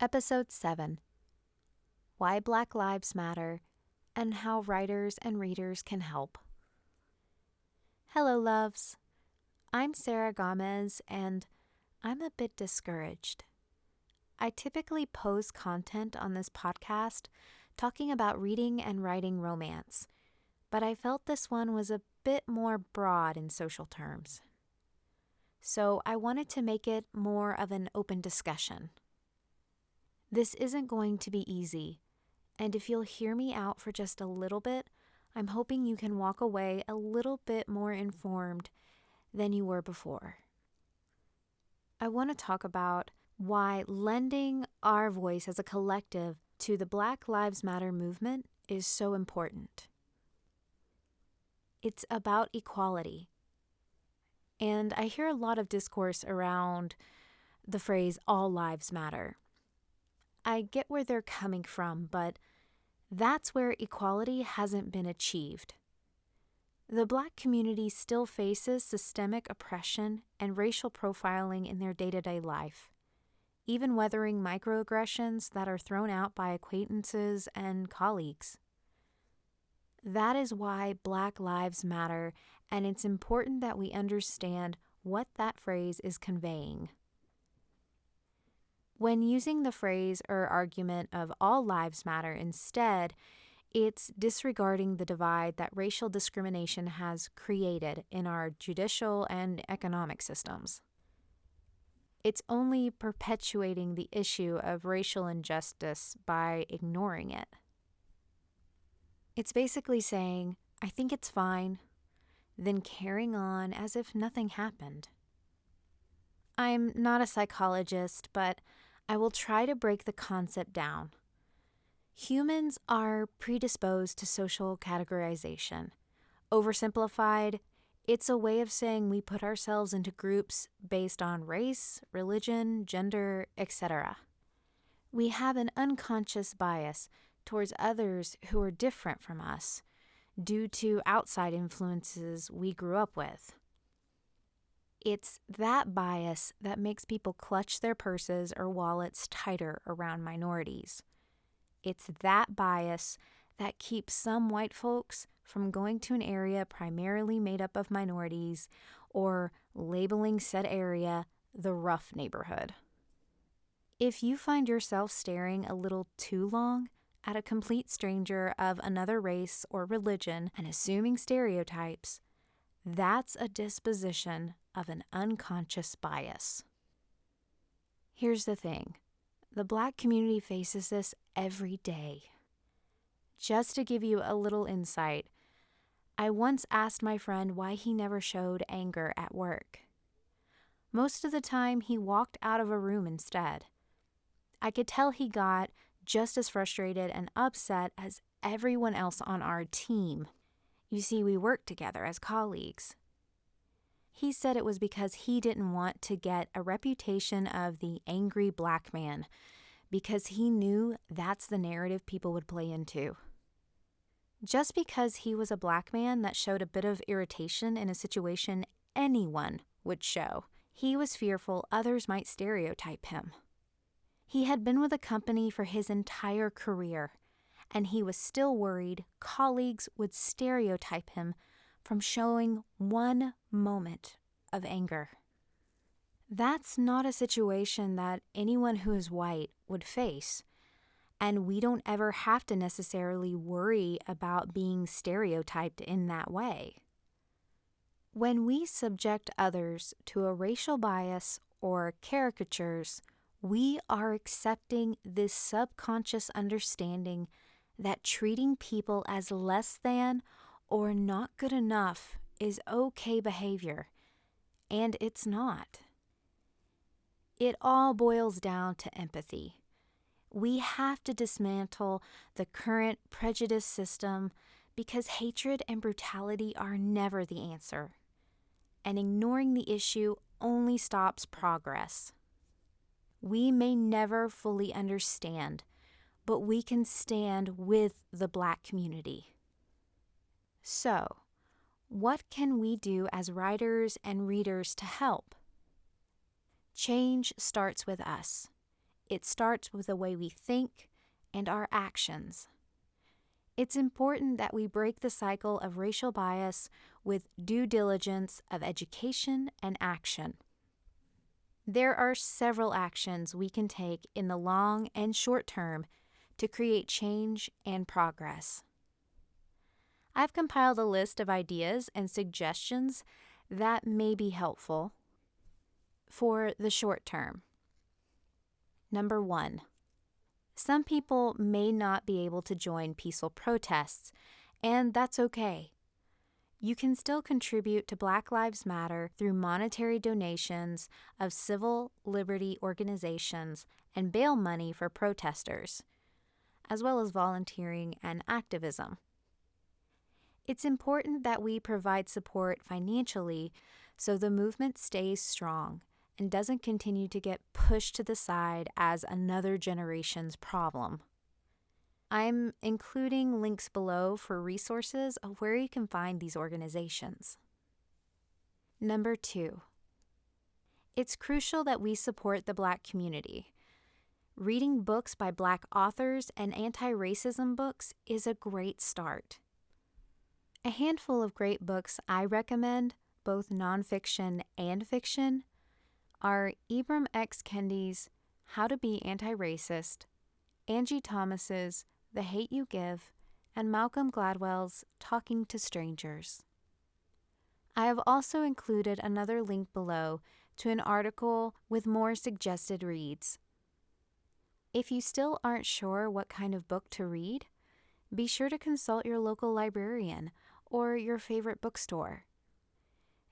Episode 7: Why Black Lives Matter and How Writers and Readers Can Help. Hello, loves. I'm Sarah Gomez, and I'm a bit discouraged. I typically post content on this podcast talking about reading and writing romance, but I felt this one was a bit more broad in social terms. So I wanted to make it more of an open discussion. This isn't going to be easy, and if you'll hear me out for just a little bit, I'm hoping you can walk away a little bit more informed than you were before. I want to talk about why lending our voice as a collective to the Black Lives Matter movement is so important. It's about equality. And I hear a lot of discourse around the phrase, all lives matter. I get where they're coming from, but that's where equality hasn't been achieved. The Black community still faces systemic oppression and racial profiling in their day-to-day life, even weathering microaggressions that are thrown out by acquaintances and colleagues. That is why Black Lives Matter, and it's important that we understand what that phrase is conveying. When using the phrase or argument of all lives matter instead, it's disregarding the divide that racial discrimination has created in our judicial and economic systems. It's only perpetuating the issue of racial injustice by ignoring it. It's basically saying, I think it's fine, then carrying on as if nothing happened. I'm not a psychologist, but I will try to break the concept down. Humans are predisposed to social categorization. Oversimplified, it's a way of saying we put ourselves into groups based on race, religion, gender, etc. We have an unconscious bias towards others who are different from us due to outside influences we grew up with. It's that bias that makes people clutch their purses or wallets tighter around minorities. It's that bias that keeps some white folks from going to an area primarily made up of minorities or labeling said area the rough neighborhood. If you find yourself staring a little too long at a complete stranger of another race or religion and assuming stereotypes, that's a disposition of an unconscious bias. Here's the thing. The Black community faces this every day. Just to give you a little insight, I once asked my friend why he never showed anger at work. Most of the time, he walked out of a room instead. I could tell he got just as frustrated and upset as everyone else on our team. You see, we worked together as colleagues. He said it was because he didn't want to get a reputation of the angry Black man, because he knew that's the narrative people would play into. Just because he was a Black man that showed a bit of irritation in a situation anyone would show, he was fearful others might stereotype him. He had been with a company for his entire career, and he was still worried colleagues would stereotype him from showing one moment of anger. That's not a situation that anyone who is white would face, and we don't ever have to necessarily worry about being stereotyped in that way. When we subject others to a racial bias or caricatures, we are accepting this subconscious understanding that treating people as less than or not good enough is okay behavior, and it's not. It all boils down to empathy. We have to dismantle the current prejudice system because hatred and brutality are never the answer, and ignoring the issue only stops progress. We may never fully understand, but we can stand with the Black community. So, what can we do as writers and readers to help? Change starts with us. It starts with the way we think and our actions. It's important that we break the cycle of racial bias with due diligence of education and action. There are several actions we can take in the long and short term to create change and progress. I've compiled a list of ideas and suggestions that may be helpful for the short term. Number 1. Some people may not be able to join peaceful protests, and that's okay. You can still contribute to Black Lives Matter through monetary donations of civil liberty organizations and bail money for protesters, as well as volunteering and activism. It's important that we provide support financially so the movement stays strong and doesn't continue to get pushed to the side as another generation's problem. I'm including links below for resources of where you can find these organizations. Number 2. It's crucial that we support the Black community. Reading books by Black authors and anti-racism books is a great start. A handful of great books I recommend, both nonfiction and fiction, are Ibram X. Kendi's How to Be Anti-Racist, Angie Thomas's The Hate You Give, and Malcolm Gladwell's Talking to Strangers. I have also included another link below to an article with more suggested reads. If you still aren't sure what kind of book to read, be sure to consult your local librarian or your favorite bookstore.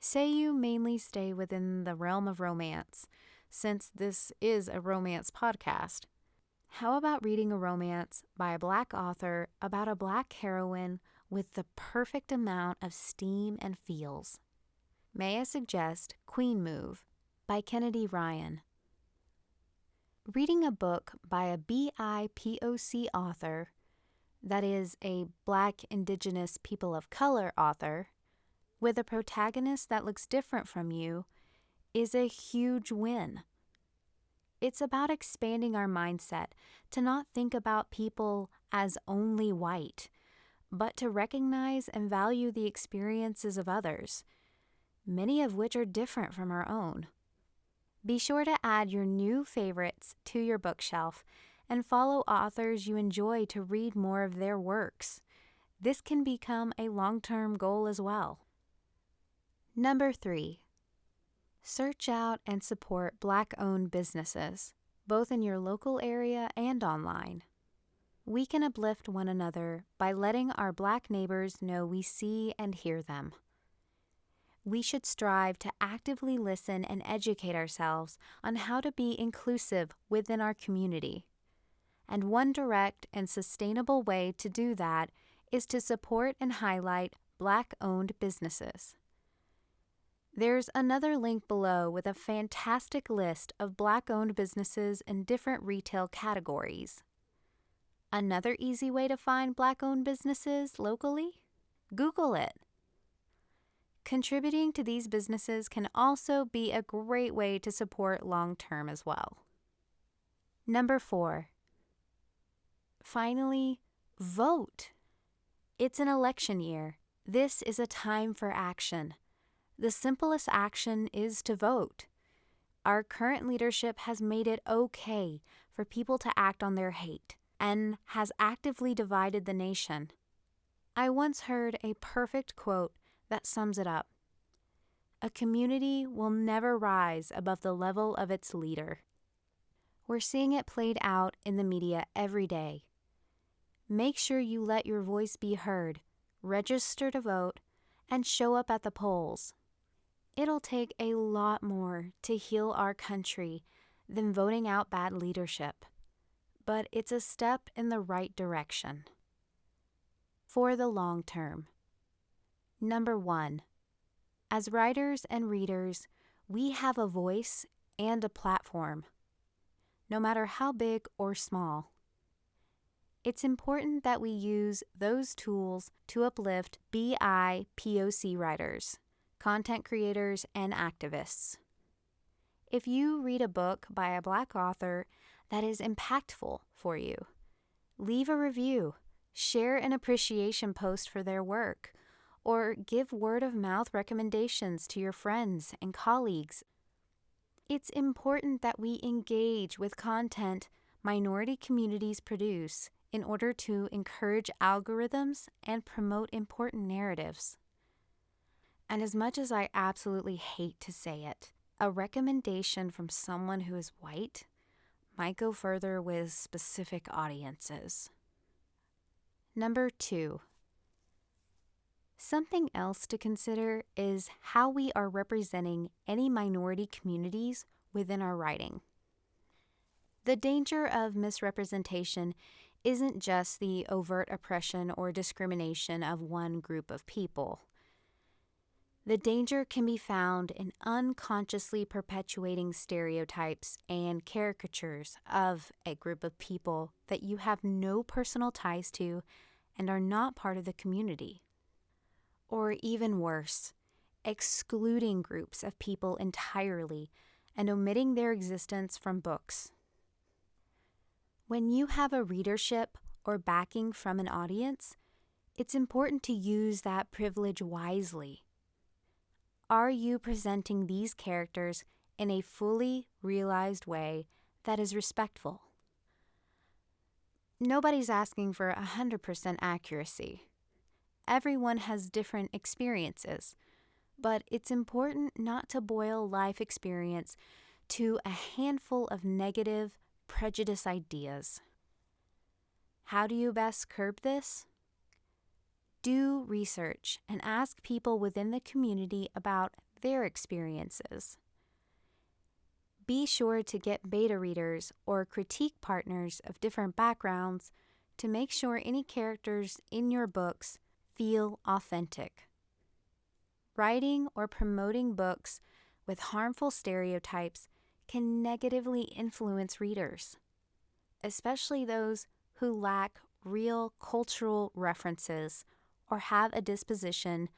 Say you mainly stay within the realm of romance, since this is a romance podcast. How about reading a romance by a Black author about a Black heroine with the perfect amount of steam and feels? May I suggest Queen Move by Kennedy Ryan. Reading a book by a BIPOC author, that is a Black, Indigenous, People of Color author, with a protagonist that looks different from you, is a huge win. It's about expanding our mindset to not think about people as only white, but to recognize and value the experiences of others, many of which are different from our own. Be sure to add your new favorites to your bookshelf and follow authors you enjoy to read more of their works. This can become a long-term goal as well. Number 3. Search out and support Black-owned businesses, both in your local area and online. We can uplift one another by letting our Black neighbors know we see and hear them. We should strive to actively listen and educate ourselves on how to be inclusive within our community. And one direct and sustainable way to do that is to support and highlight Black-owned businesses. There's another link below with a fantastic list of Black-owned businesses in different retail categories. Another easy way to find Black-owned businesses locally? Google it. Contributing to these businesses can also be a great way to support long-term as well. Number 4. Finally, vote. It's an election year. This is a time for action. The simplest action is to vote. Our current leadership has made it okay for people to act on their hate and has actively divided the nation. I once heard a perfect quote that sums it up. A community will never rise above the level of its leader. We're seeing it played out in the media every day. Make sure you let your voice be heard, register to vote, and show up at the polls. It'll take a lot more to heal our country than voting out bad leadership, but it's a step in the right direction. For the long term. Number 1. As writers and readers, we have a voice and a platform, no matter how big or small. It's important that we use those tools to uplift BIPOC writers, content creators, and activists. If you read a book by a Black author that is impactful for you, leave a review, share an appreciation post for their work, or give word-of-mouth recommendations to your friends and colleagues. It's important that we engage with content minority communities produce in order to encourage algorithms and promote important narratives. And as much as I absolutely hate to say it, a recommendation from someone who is white might go further with specific audiences. Number 2. Something else to consider is how we are representing any minority communities within our writing. The danger of misrepresentation isn't just the overt oppression or discrimination of one group of people. The danger can be found in unconsciously perpetuating stereotypes and caricatures of a group of people that you have no personal ties to and are not part of the community. Or even worse, excluding groups of people entirely and omitting their existence from books. When you have a readership or backing from an audience, it's important to use that privilege wisely. Are you presenting these characters in a fully realized way that is respectful? Nobody's asking for 100% accuracy. Everyone has different experiences, but it's important not to boil life experience to a handful of negative, prejudiced ideas. How do you best curb this? Do research and ask people within the community about their experiences. Be sure to get beta readers or critique partners of different backgrounds to make sure any characters in your books feel authentic. Writing or promoting books with harmful stereotypes can negatively influence readers, especially those who lack real cultural references or have a disposition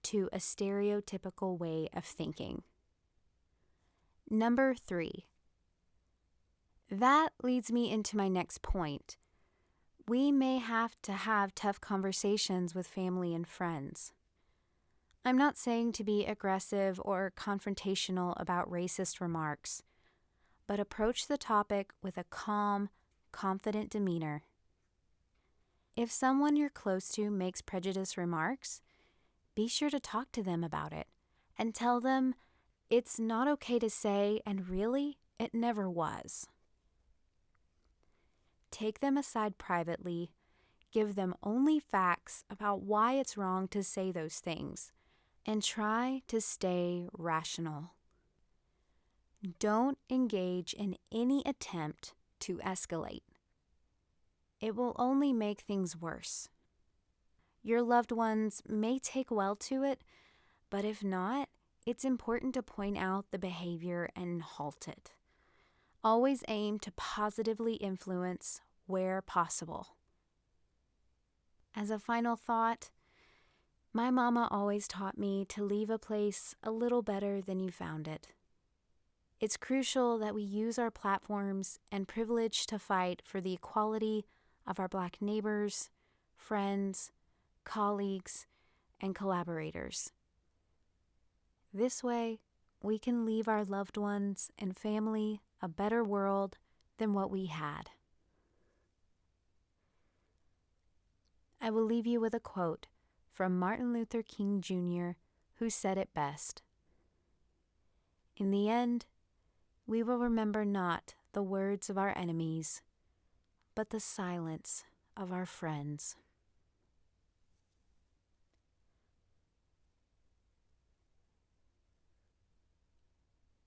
to a stereotypical way of thinking. Number 3. That leads me into my next point. We may have to have tough conversations with family and friends. I'm not saying to be aggressive or confrontational about racist remarks, but approach the topic with a calm, confident demeanor. If someone you're close to makes prejudiced remarks, be sure to talk to them about it and tell them it's not okay to say, and really, it never was. Take them aside privately, give them only facts about why it's wrong to say those things, and try to stay rational. Don't engage in any attempt to escalate. It will only make things worse. Your loved ones may take well to it, but if not, it's important to point out the behavior and halt it. Always aim to positively influence where possible. As a final thought, my mama always taught me to leave a place a little better than you found it. It's crucial that we use our platforms and privilege to fight for the equality of our Black neighbors, friends, colleagues, and collaborators. This way, we can leave our loved ones and family a better world than what we had. I will leave you with a quote from Martin Luther King Jr., who said it best. In the end, we will remember not the words of our enemies, but the silence of our friends.